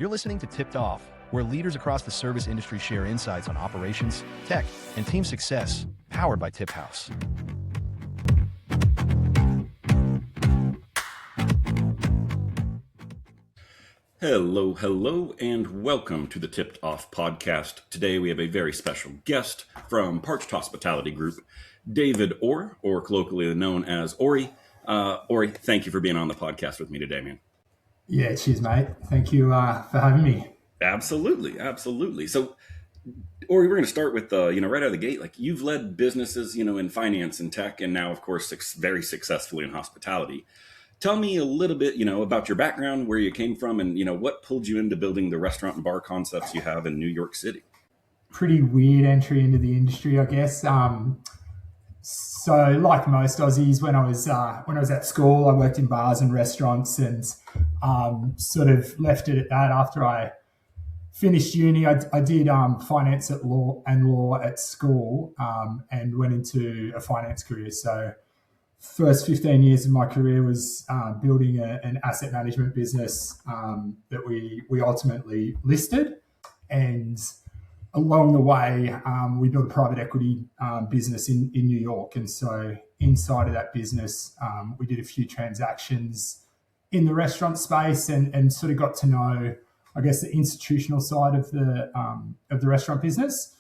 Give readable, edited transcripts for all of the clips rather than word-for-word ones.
You're listening to Tipped Off, where leaders across the service industry share insights on operations, tech, and team success, powered by TipHaus. Hello, and welcome to the Tipped Off podcast. Today we have a very special guest from Parched Hospitality Group, David Orr, or colloquially known as Ori. Ori, thank you for being on the podcast with me today, man. Yeah, cheers, mate. Thank you for having me. Absolutely. So, Ori, we're going to start with, right out of the gate, like you've led businesses, in finance and tech, and now, of course, very successfully in hospitality. Tell me a little bit, about your background, where you came from, and, what pulled you into building the restaurant and bar concepts you have in New York City. Pretty weird entry into the industry, I guess. So, like most Aussies, when I was at school, I worked in bars and restaurants, and sort of left it at that. After I finished uni, I did finance at law at school, and went into a finance career. So, first 15 years of my career was building an asset management business that we ultimately listed, and along the way, we built a private equity business in New York. And so inside of that business, we did a few transactions in the restaurant space and sort of got to know, I guess, the institutional side of the restaurant business.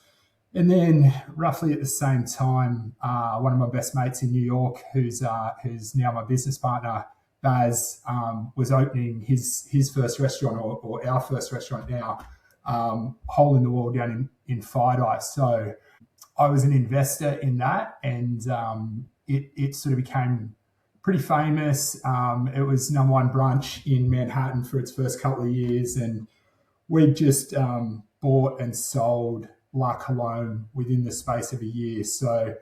And then roughly at the same time, one of my best mates in New York, who's now my business partner, Baz, was opening his first restaurant or our first restaurant now, hole in the wall down in Fidei. So I was an investor in that, and it sort of became pretty famous. It was number one brunch in Manhattan for its first couple of years, and we just bought and sold La Cologne within the space of a year. So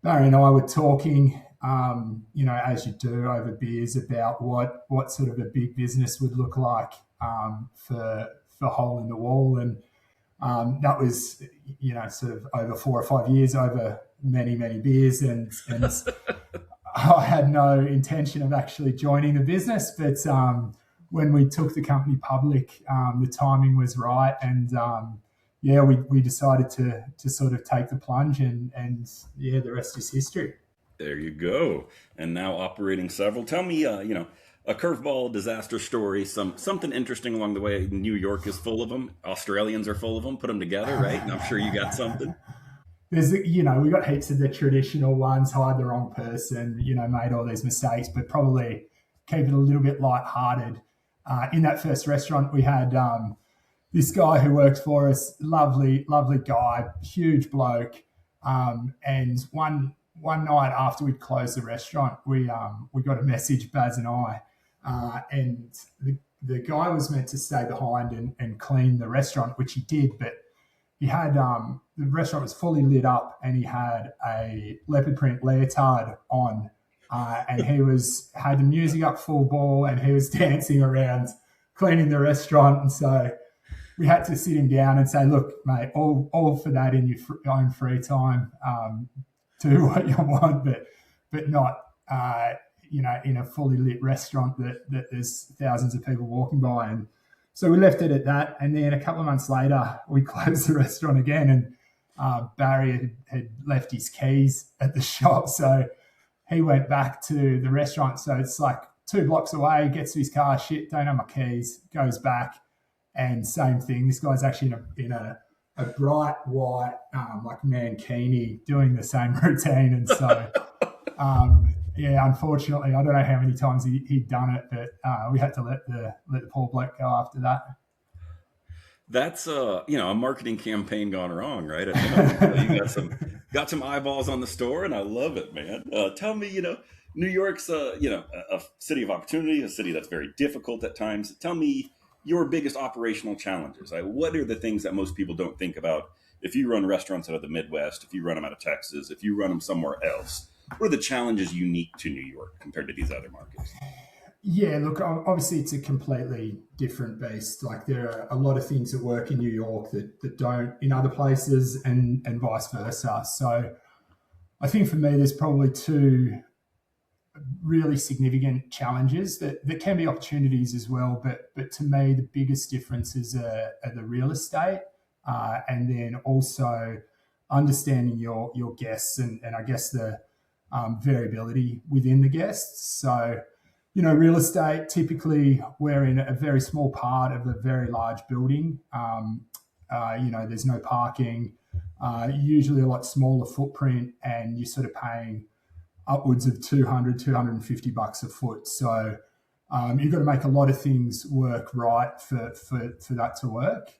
Barry and I were talking, as you do over beers, about what sort of a big business would look like for hole in the wall, and that was sort of over 4 or 5 years, over many beers, and I had no intention of actually joining the business, but when we took the company public, the timing was right, and we decided to sort of take the plunge, and the rest is history. There you go. And now operating several. Tell me, a curveball disaster story, something interesting along the way. New York is full of them. Australians are full of them. Put them together, right? And I'm sure you got something. There's, we got heaps of the traditional ones, hired the wrong person, made all these mistakes, but probably keep it a little bit lighthearted. In that first restaurant, we had this guy who worked for us, lovely guy, huge bloke. And one night after we'd closed the restaurant, we got a message, Baz and I, and the guy was meant to stay behind and clean the restaurant, which he did, but he had the restaurant was fully lit up, and he had a leopard print leotard on, and he had the music up full ball, and he was dancing around cleaning the restaurant. And so we had to sit him down and say, look, mate, all for that in your own free time. Do what you want, but not in a fully lit restaurant that there's thousands of people walking by. And so we left it at that. And then a couple of months later, we closed the restaurant again, and Barry had left his keys at the shop, so he went back to the restaurant. So it's like 2 blocks away. Gets to his car, shit, don't have my keys. Goes back, and same thing. This guy's actually in a bright white, like mankini, doing the same routine. And so, unfortunately, I don't know how many times he'd done it, but we had to let the poor bloke go after that. That's a marketing campaign gone wrong, right? You got some eyeballs on the store, and I love it, man. Tell me, New York's a city of opportunity, a city that's very difficult at times. Tell me your biggest operational challenges. Like, what are the things that most people don't think about if you run restaurants out of the Midwest, if you run them out of Texas, if you run them somewhere else? What are the challenges unique to New York compared to these other markets? Yeah, look, obviously it's a completely different beast. Like, there are a lot of things that work in New York that don't in other places, and vice versa. So I think for me, there's probably two really significant challenges that can be opportunities as well. But to me, the biggest differences are the real estate, and then also understanding your guests and I guess the variability within the guests. So, real estate, typically we're in a very small part of a very large building. There's no parking, usually a lot smaller footprint, and you're sort of paying upwards of $250 a foot. So you've got to make a lot of things work right for that to work.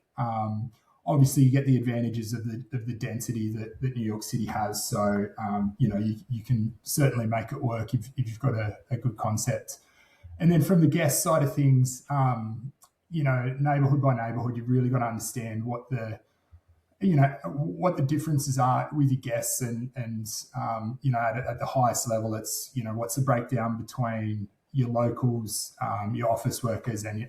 Obviously, you get the advantages of the density that New York City has. So, you can certainly make it work if you've got a good concept. And then from the guest side of things, neighborhood by neighborhood, you've really got to understand what the differences are with your guests and at the highest level, it's, what's the breakdown between your locals, your office workers and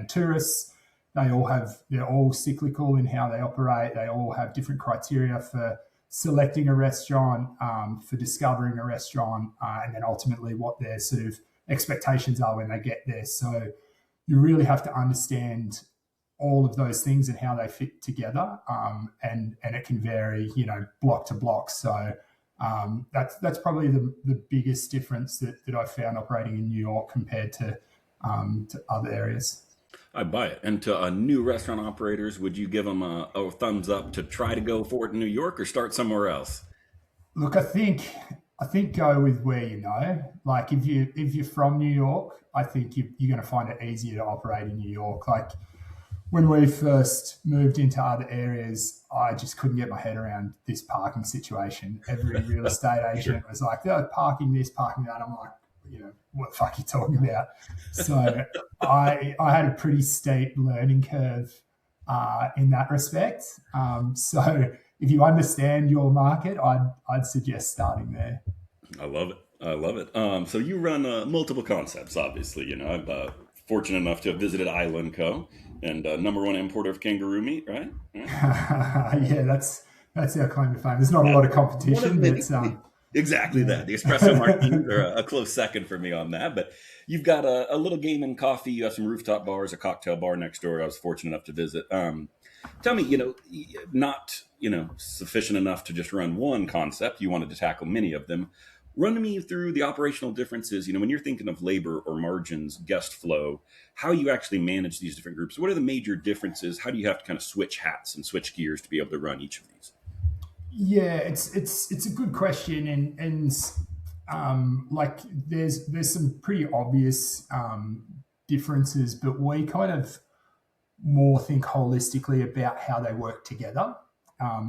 tourists. They're all cyclical in how they operate. They all have different criteria for selecting a restaurant, for discovering a restaurant, and then ultimately what their sort of expectations are when they get there. So you really have to understand all of those things and how they fit together, and it can vary, block to block. So that's probably the biggest difference that I found operating in New York compared to other areas. I buy it. And to new restaurant operators, would you give them a thumbs up to try to go for it in New York or start somewhere else? Look, I think go with where you know. Like if you're from New York, I think you're going to find it easier to operate in New York. Like when we first moved into other areas, I just couldn't get my head around this parking situation. Every real estate agent was like, "Oh, parking this, parking that." I'm like, what the fuck are you talking about? So I had a pretty steep learning curve in that respect. So if you understand your market, I'd suggest starting there. I love it. So you run multiple concepts, obviously. I'm fortunate enough to have visited Isla Co, and number one importer of kangaroo meat, right? Yeah, that's our claim to fame. There's not a lot of competition. Exactly that. The espresso martinis are a close second for me on that. But you've got a little game in coffee. You have some rooftop bars, a cocktail bar next door. I was fortunate enough to visit. Tell me, not sufficient enough to just run one concept. You wanted to tackle many of them. Run me through the operational differences. When you're thinking of labor or margins, guest flow, how you actually manage these different groups. What are the major differences? How do you have to kind of switch hats and switch gears to be able to run each of these? Yeah, it's a good question, and like there's some pretty obvious differences, but we kind of more think holistically about how they work together.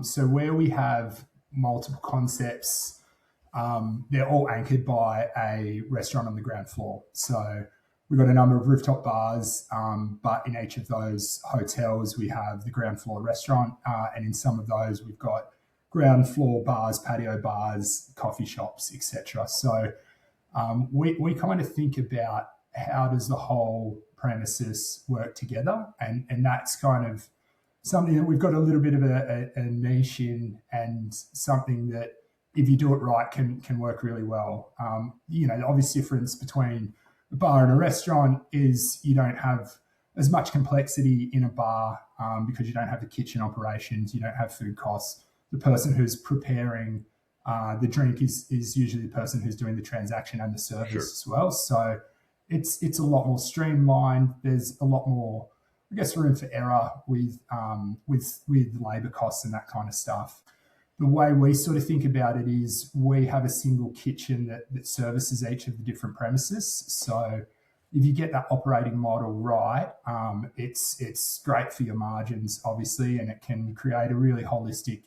So where we have multiple concepts, they're all anchored by a restaurant on the ground floor. So we've got a number of rooftop bars, but in each of those hotels we have the ground floor restaurant, and in some of those we've got ground floor bars, patio bars, coffee shops, etc. So we kind of think about how does the whole premises work together, and that's kind of something that we've got a little bit of a niche in, and something that if you do it right can work really well. The obvious difference between a bar and a restaurant is you don't have as much complexity in a bar because you don't have the kitchen operations, you don't have food costs. The person who's preparing the drink is usually the person who's doing the transaction and the service as well. So it's a lot more streamlined. There's a lot more, I guess, room for error with labor costs and that kind of stuff. The way we sort of think about it is we have a single kitchen that services each of the different premises. So if you get that operating model right, it's great for your margins, obviously, and it can create a really holistic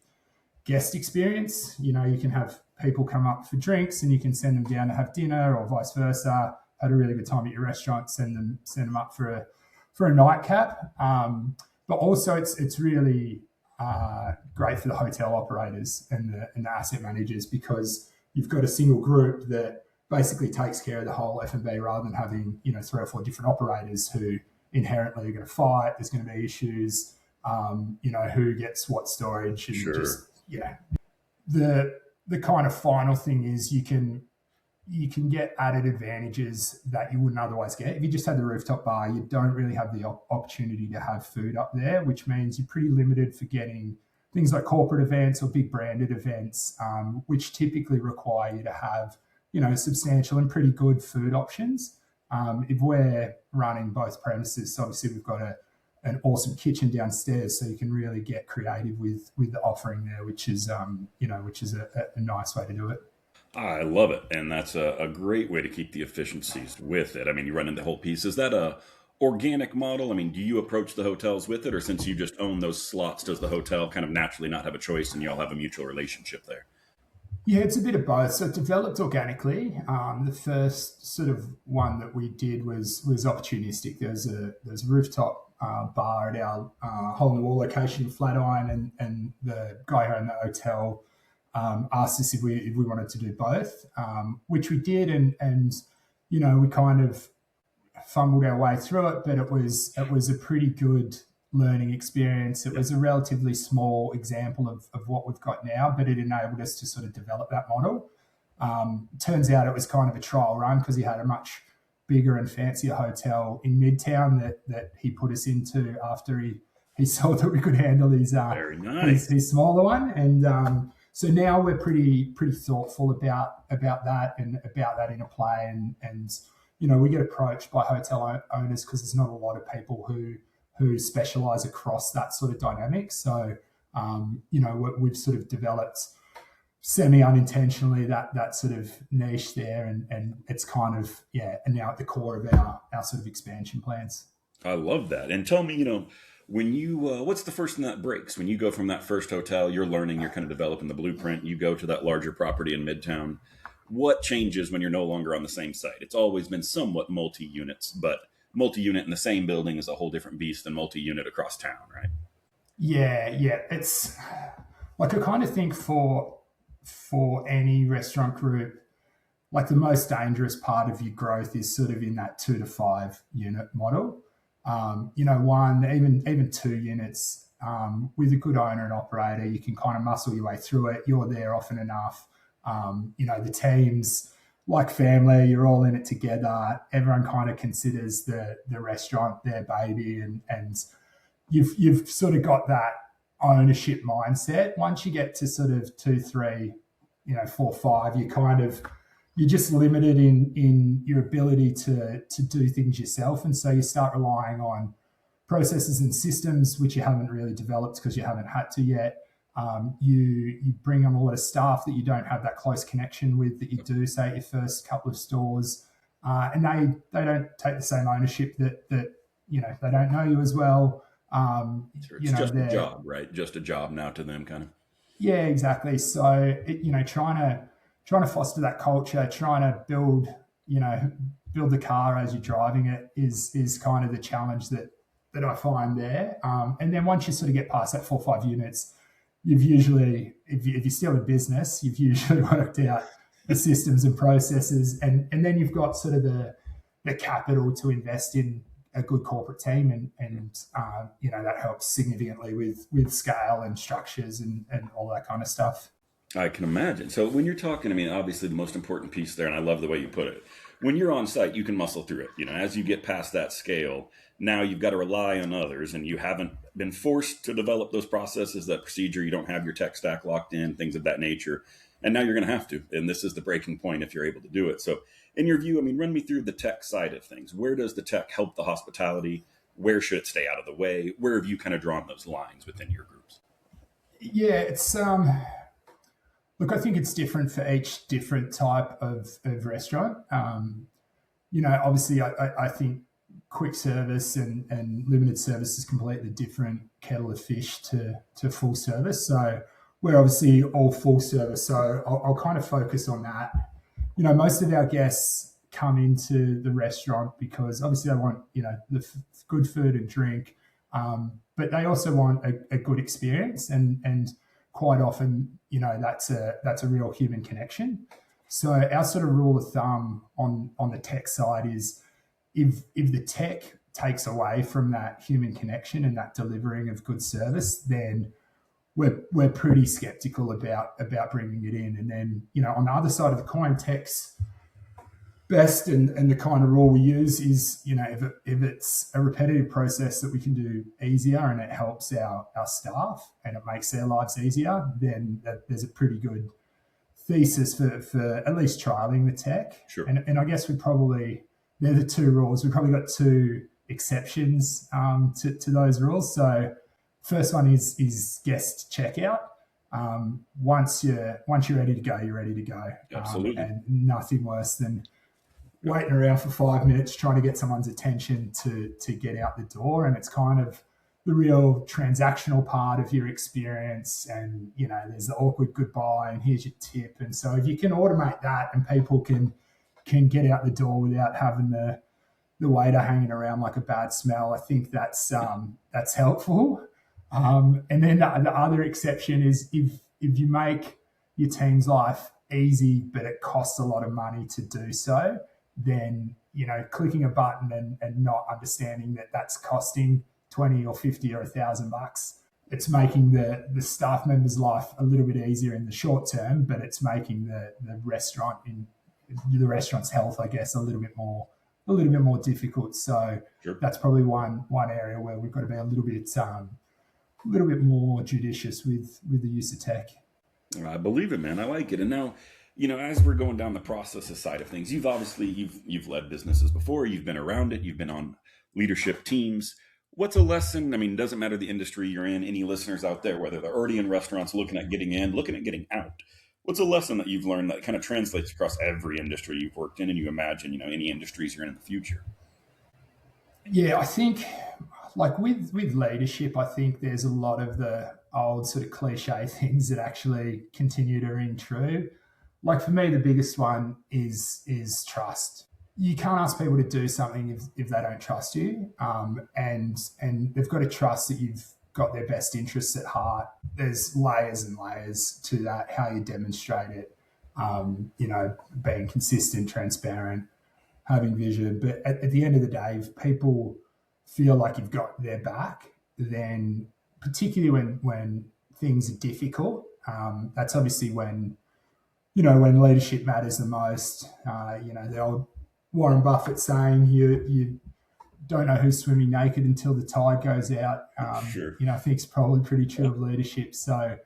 guest experience. You can have people come up for drinks and you can send them down to have dinner, or vice versa. Had a really good time at your restaurant, send them up for a nightcap. But also it's really great for the hotel operators and the asset managers, because you've got a single group that basically takes care of the whole F&B, rather than having 3 or 4 different operators who inherently are going to fight. There's going to be issues, who gets what storage, and just the kind of final thing is you can you can get added advantages that you wouldn't otherwise get. If you just had the rooftop bar, you don't really have the opportunity to have food up there, which means you're pretty limited for getting things like corporate events or big branded events, which typically require you to have, substantial and pretty good food options. If we're running both premises, so obviously we've got an awesome kitchen downstairs, so you can really get creative with the offering there, which is a nice way to do it. I love it. And that's a great way to keep the efficiencies with it. I mean, you run into the whole piece. Is that a organic model? I mean, do you approach the hotels with it, or since you just own those slots, does the hotel kind of naturally not have a choice and you all have a mutual relationship there? Yeah, it's a bit of both. So it developed organically. The first sort of one that we did was opportunistic. There's a rooftop bar at our hole in the wall location in Flatiron, and the guy who owned the hotel asked us if we wanted to do both, which we did, and we kind of fumbled our way through it, but it was a pretty good learning experience. It was a relatively small example of what we've got now, but it enabled us to sort of develop that model. Turns out it was kind of a trial run because he had a much bigger and fancier hotel in Midtown that he put us into after he saw that we could handle Very nice. his smaller one. And so now we're pretty thoughtful about that and about that interplay. And we get approached by hotel owners because there's not a lot of people who specialize across that sort of dynamic. So, we've sort of developed semi-unintentionally that sort of niche there, and it's kind of, and now at the core of our sort of expansion plans. I love that. And tell me, when you, what's the first thing that breaks? When you go from that first hotel, you're learning, you're kind of developing the blueprint, you go to that larger property in Midtown. What changes when you're no longer on the same site? It's always been somewhat multi-units, but multi-unit in the same building is a whole different beast than multi-unit across town, right? Yeah. It's like, I kind of think for any restaurant group, like the most dangerous part of your growth is sort of in that 2 to 5 unit model. One, even 2 units, with a good owner and operator, you can kind of muscle your way through it. You're there often enough. The teams, like family, you're all in it together. Everyone kind of considers the restaurant their baby, and you've sort of got that ownership mindset. Once you get to sort of 2, 3, 4, 5, you're just limited in your ability to do things yourself, and so you start relying on processes and systems which you haven't really developed because you haven't had to yet. You bring on a lot of staff that you don't have that close connection with that you do, say, at your first couple of stores, and they don't take the same ownership that they don't know you as well. Sure, it's just a job, right? Just a job now to them, kind of. Yeah, exactly. So trying to foster that culture, trying to build the car as you're driving it is kind of the challenge that I find there. And then once you sort of get past that 4 or 5 units, you've usually, if you're still in business, you've usually worked out the systems and processes, and then you've got sort of the capital to invest in a good corporate team, and that helps significantly with scale and structures and all that kind of stuff. I can imagine. So when you're talking, I mean, obviously the most important piece there, and I love the way you put it, when you're on site, you can muscle through it. As you get past that scale, now you've got to rely on others, and you haven't been forced to develop those processes, that procedure. You don't have your tech stack locked in, things of that nature. And now you're going to have to. And this is the breaking point if you're able to do it. So in your view, I mean, run me through the tech side of things. Where does the tech help the hospitality? Where should it stay out of the way? Where have you kind of drawn those lines within your groups? Yeah, it's look, I think it's different for each different type of restaurant. Obviously, I think quick service and limited service is completely different kettle of fish to full service. So we're obviously all full service. So I'll kind of focus on that. Most of our guests come into the restaurant because obviously they want, the good food and drink, but they also want a good experience, and quite often, that's a real human connection. So our sort of rule of thumb on the tech side is if the tech takes away from that human connection and that delivering of good service, then we're pretty skeptical about bringing it in. And then, on the other side of the coin, tech's best and the kind of rule we use is, if it's a repetitive process that we can do easier and it helps our staff and it makes their lives easier, then there's a pretty good thesis for at least trialing the tech. Sure. And I guess they're the two rules. We've probably got two exceptions to those rules. So first one is guest checkout. Once you're ready to go, you're ready to go. Absolutely. And nothing worse than waiting around for 5 minutes trying to get someone's attention to get out the door. And it's kind of the real transactional part of your experience. And, there's the awkward goodbye and here's your tip. And so if you can automate that and people can get out the door without having the waiter hanging around like a bad smell, I think that's helpful. And then the other exception is if you make your team's life easy, but it costs a lot of money to do so, then, clicking a button and not understanding that that's costing 20 or 50 or $1,000, it's making the staff member's life a little bit easier in the short term, but it's making the restaurant's health, I guess, a little bit more difficult. So Sure. That's probably one area where we've got to be a little bit more judicious with the use of tech. I believe it, man. I like it. And now, as we're going down the processes side of things, you've led businesses before, you've been around it, you've been on leadership teams. What's a lesson? I mean, it doesn't matter the industry you're in, any listeners out there, whether they're already in restaurants, looking at getting in, looking at getting out. What's a lesson that you've learned that kind of translates across every industry you've worked in and you imagine, any industries you're in the future? Yeah, I think like with leadership, I think there's a lot of the old sort of cliche things that actually continue to ring true. Like for me, the biggest one is trust. You can't ask people to do something if they don't trust you, and they've got to trust that you've got their best interests at heart. There's layers and layers to that, how you demonstrate it, being consistent, transparent, having vision. But at the end of the day, if people feel like you've got their back, then particularly when things are difficult, that's obviously when leadership matters the most. The old Warren Buffett saying, you don't know who's swimming naked until the tide goes out. Sure. I think it's probably pretty true of leadership. So,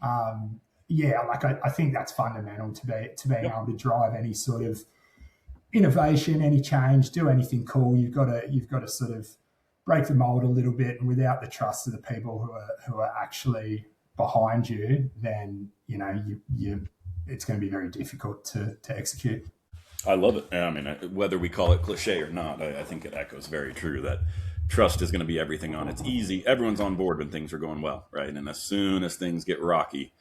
I think that's fundamental to being able to drive any sort of innovation, any change, do anything cool. You've got to sort of break the mold a little bit, and without the trust of the people who are actually behind you, then it's going to be very difficult to execute. I love it. I mean, whether we call it cliche or not, I think it echoes very true that trust is going to be everything on. It's easy. Everyone's on board when things are going well, right? And as soon as things get rocky,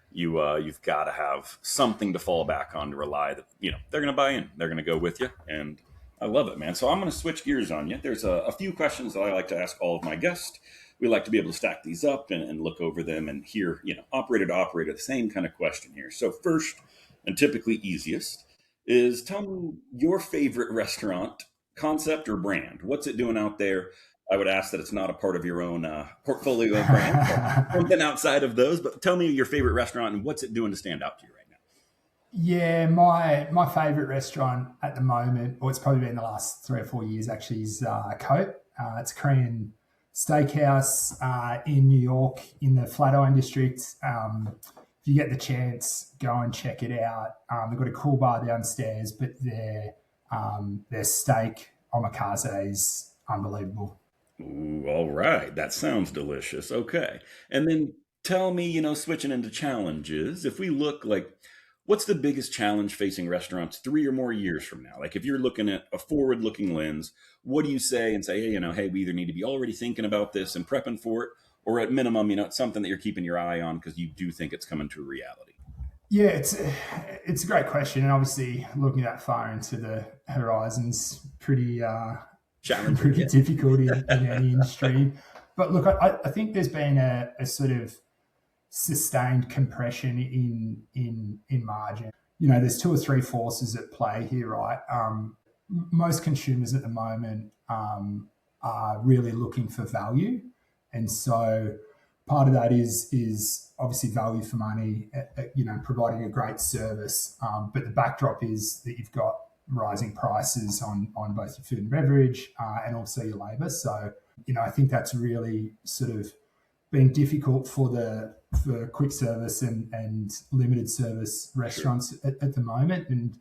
you've got to have something to fall back on to rely that, they're going to buy in. They're going to go with you. And I love it, man. So I'm going to switch gears on you. There's a few questions that I like to ask all of my guests. We like to be able to stack these up and look over them and hear, operator to operator, the same kind of question here. So first, and typically easiest, is tell me your favorite restaurant concept or brand. What's it doing out there? I would ask that it's not a part of your own portfolio of brands, something outside of those, but tell me your favorite restaurant and what's it doing to stand out to you right now? Yeah, my favorite restaurant at the moment, or it's probably been the last 3 or 4 years actually, is Isla Co. It's a Korean steakhouse in New York in the Flatiron district. If you get the chance, go and check it out. They've got a cool bar downstairs, but their steak omakase is unbelievable. Ooh, all right. That sounds delicious. Okay. And then tell me, switching into challenges, if we look like, what's the biggest challenge facing restaurants 3 or more years from now? Like if you're looking at a forward-looking lens, what do you say and say, hey, we either need to be already thinking about this and prepping for it, or at minimum, it's something that you're keeping your eye on because you do think it's coming to reality? Yeah, it's a great question, and obviously looking that far into the horizons pretty difficult in any industry. But look, I think there's been a sort of sustained compression in margin. There's 2 or 3 forces at play here, right? Most consumers at the moment are really looking for value. And so part of that is obviously value for money, providing a great service. But the backdrop is that you've got rising prices on both your food and beverage and also your labour. So, I think that's really sort of been difficult for quick service and limited service restaurants at the moment. And,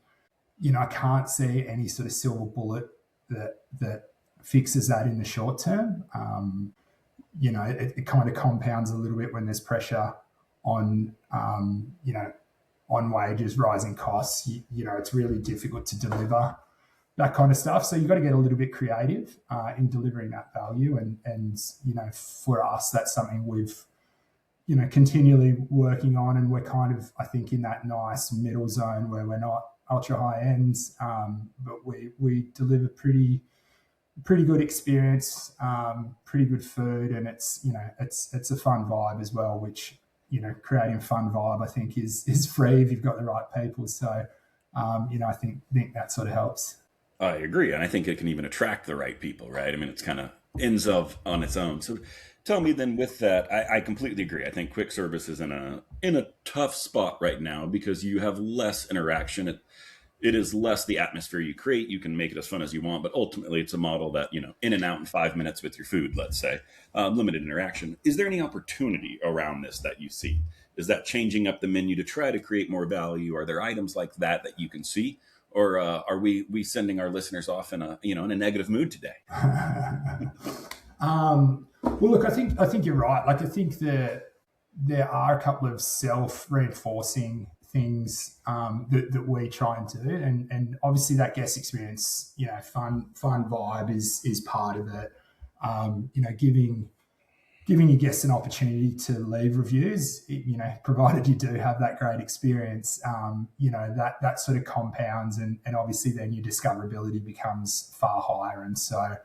I can't see any sort of silver bullet that fixes that in the short term. It kind of compounds a little bit when there's pressure on, on wages, rising costs. It's really difficult to deliver that kind of stuff. So you've got to get a little bit creative in delivering that value. And for us, that's something we've, continually working on. And we're kind of, I think, in that nice middle zone where we're not ultra high ends, but we deliver pretty good experience, pretty good food, and it's a fun vibe as well, which, creating a fun vibe, I think is free if you've got the right people. So, I think that sort of helps. I agree. And I think it can even attract the right people, right? I mean, it's kind of ends up on its own. So tell me then with that, I completely agree. I think quick service is in a tough spot right now because you have less interaction. It is less the atmosphere you create. You can make it as fun as you want, but ultimately it's a model that, in and out in 5 minutes with your food, let's say, limited interaction. Is there any opportunity around this that you see? Is that changing up the menu to try to create more value? Are there items like that you can see? Or are we sending our listeners off in a negative mood today? Well, look, I think you're right. Like, I think that there are a couple of self-reinforcing things that we try and do, and obviously that guest experience, fun vibe is part of it. Giving your guests an opportunity to leave reviews, provided you do have that great experience, that sort of compounds, and obviously then your discoverability becomes far higher, and so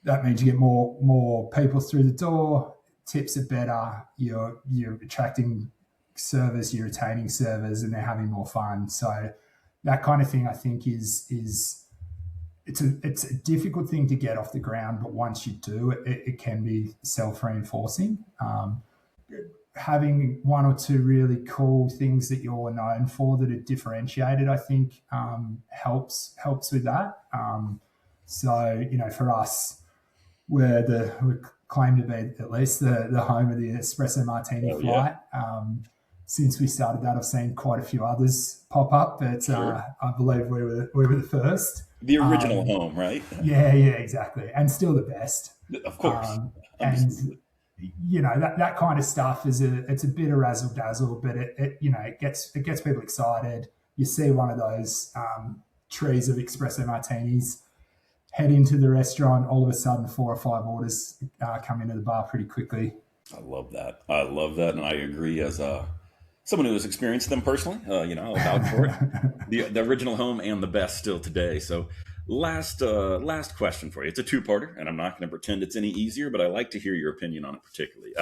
that means you get more people through the door. Tips are better. You're attracting servers, you're retaining servers, and they're having more fun. So that kind of thing, I think, is it's a difficult thing to get off the ground, but once you do, it can be self-reinforcing. Having one or two really cool things that you're known for that are differentiated, I think, helps with that. So for us, we claim to be at least the home of the espresso martini flight. Since we started that, I've seen quite a few others pop up, but sure. I believe we were the first. The original home, right? Yeah, exactly. And still the best. Of course. And that kind of stuff it's a bit of razzle dazzle, but it gets people excited. You see one of those trees of espresso martinis, head into the restaurant, all of a sudden 4 or 5 orders come into the bar pretty quickly. I love that. And I agree as someone who has experienced them personally. I'll vouch for it. The original home and the best still today. So last question for you. It's a two-parter, and I'm not going to pretend it's any easier, but I like to hear your opinion on it particularly.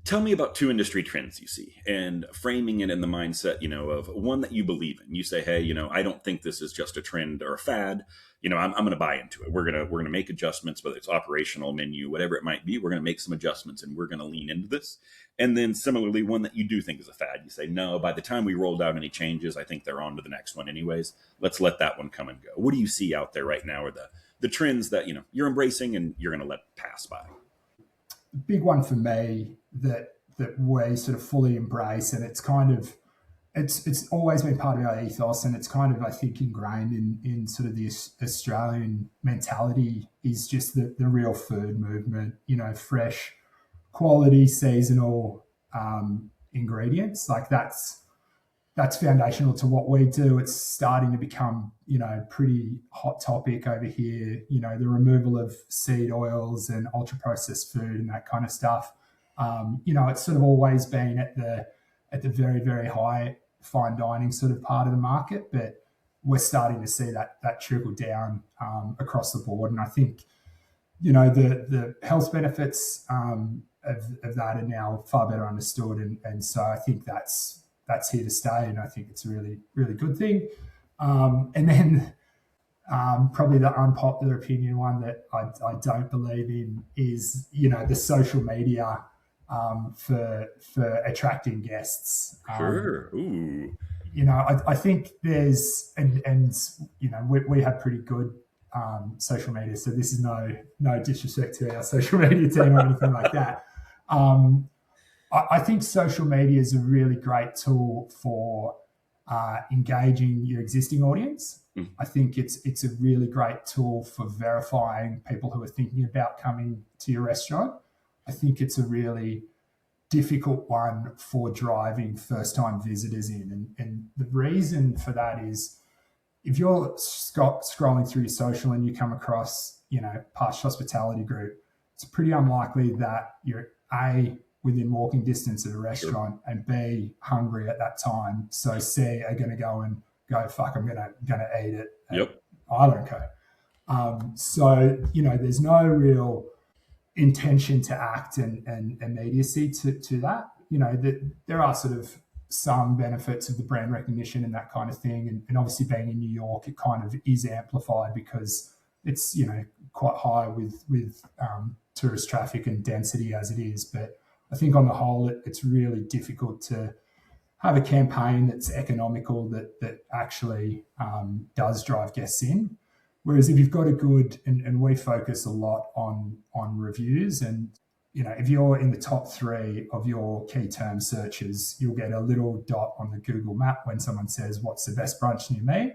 Tell me about 2 industry trends you see, and framing it in the mindset, of one that you believe in. You say, hey, I don't think this is just a trend or a fad. I'm going to buy into it. We're going to make adjustments, whether it's operational, menu, whatever it might be. We're going to make some adjustments, and we're going to lean into this. And then similarly, one that you do think is a fad. You say, no, by the time we rolled out any changes, I think they're on to the next one anyways. Let's let that one come and go. What do you see out there right now, or the trends that you're embracing and you're going to let pass by? The big one for me that we sort of fully embrace, and it's kind of it's always been part of our ethos, and it's kind of, I think, ingrained in sort of the Australian mentality, is just the real food movement. Fresh, quality, seasonal ingredients. Like that's foundational to what we do. It's starting to become pretty hot topic over here. The removal of seed oils and ultra processed food and that kind of stuff. It's sort of always been at the very, very high fine dining sort of part of the market, but we're starting to see that trickle down across the board. And I think, the health benefits of that are now far better understood. And so I think that's here to stay. And I think it's a really, really good thing. And then probably the unpopular opinion one that I don't believe in is, the social media for attracting guests. Sure. Ooh. I think there's, and we have pretty good social media, so this is no disrespect to our social media team or anything like that. I think social media is a really great tool for engaging your existing audience. I think it's a really great tool for verifying people who are thinking about coming to your restaurant. I think it's a really difficult one for driving first-time visitors in. And the reason for that is if you're scrolling through your social and you come across, Parched Hospitality Group, it's pretty unlikely that you're A, within walking distance of a restaurant, and B, hungry at that time. So C, are going to go, fuck, I'm going to eat it at Isla Co. So, there's no real intention to act and immediacy to that. There are sort of some benefits of the brand recognition and that kind of thing. And obviously being in New York, it kind of is amplified because it's, quite high with tourist traffic and density as it is. But I think on the whole, it's really difficult to have a campaign that's economical, that actually does drive guests in. Whereas if you've got a good, and we focus a lot on reviews, and if you're in the top 3 of your key term searches, you'll get a little dot on the Google map when someone says, what's the best brunch near me?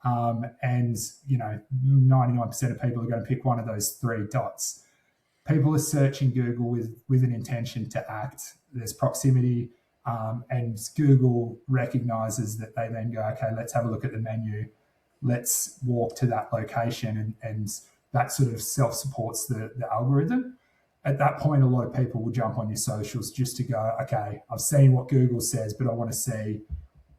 And 99% of people are going to pick one of those 3 dots. People are searching Google with an intention to act. There's proximity, and Google recognizes that. They then go, okay, let's have a look at the menu. Let's walk to that location, and that sort of self-supports the algorithm. At that point, a lot of people will jump on your socials just to go, okay, I've seen what Google says, but I want to see,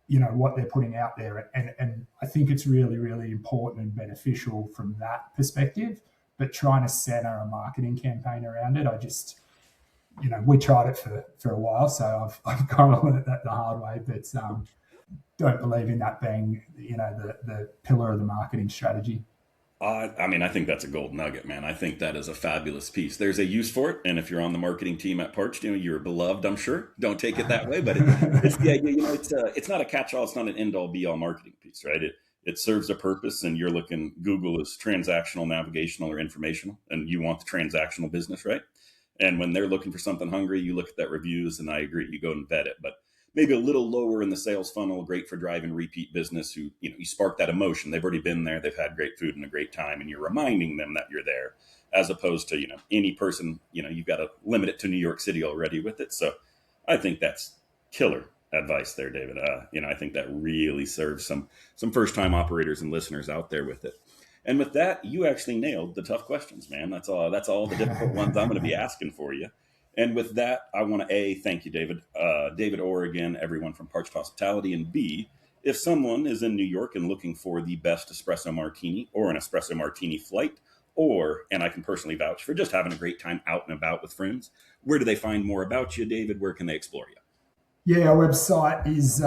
what they're putting out there. And I think it's really, really important and beneficial from that perspective. But trying to center a marketing campaign around it, I just, we tried it for a while, so I've kind of learned that the hard way, but don't believe in that being, the pillar of the marketing strategy. I think that's a gold nugget, man. I think that is a fabulous piece. There's a use for it, and if you're on the marketing team at Parched, you're beloved, I'm sure. Don't take it that way, but it's the idea. It's not a catch-all. It's not an end-all, be-all marketing piece, right? It serves a purpose, and you're looking, Google is transactional, navigational, or informational, and you want the transactional business, right? And when they're looking for something hungry, you look at that reviews, and I agree, you go and vet it. But maybe a little lower in the sales funnel, great for driving repeat business who, you spark that emotion. They've already been there, they've had great food and a great time, and you're reminding them that you're there, as opposed to, any person, you've got to limit it to New York City already with it. So I think that's killer advice there, David. I think that really serves some first-time operators and listeners out there with it. And with that, you actually nailed the tough questions, man. That's all the difficult ones I'm going to be asking for you. And with that, I want to thank you, David. David Orr, again, everyone from Parched Hospitality. And B, if someone is in New York and looking for the best espresso martini or an espresso martini flight, and I can personally vouch for just having a great time out and about with friends, where do they find more about you, David? Where can they explore you? Yeah, our website is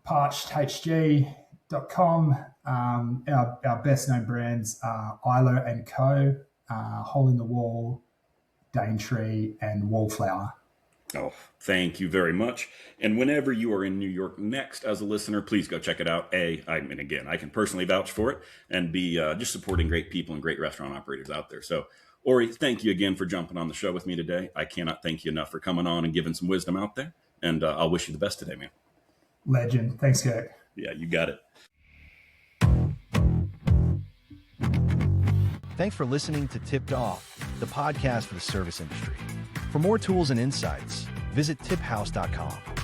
parchedhg.com. Our best known brands are Isla Co, Hole in the Wall, Daintree, and Wallflower. Oh, thank you very much. And whenever you are in New York next as a listener, please go check it out. Again, I can personally vouch for it, and B, just supporting great people and great restaurant operators out there. So, Ori, thank you again for jumping on the show with me today. I cannot thank you enough for coming on and giving some wisdom out there. And I'll wish you the best today, man. Legend. Thanks, Kirk. Yeah, you got it. Thanks for listening to Tipped Off, the podcast for the service industry. For more tools and insights, visit TipHaus.com.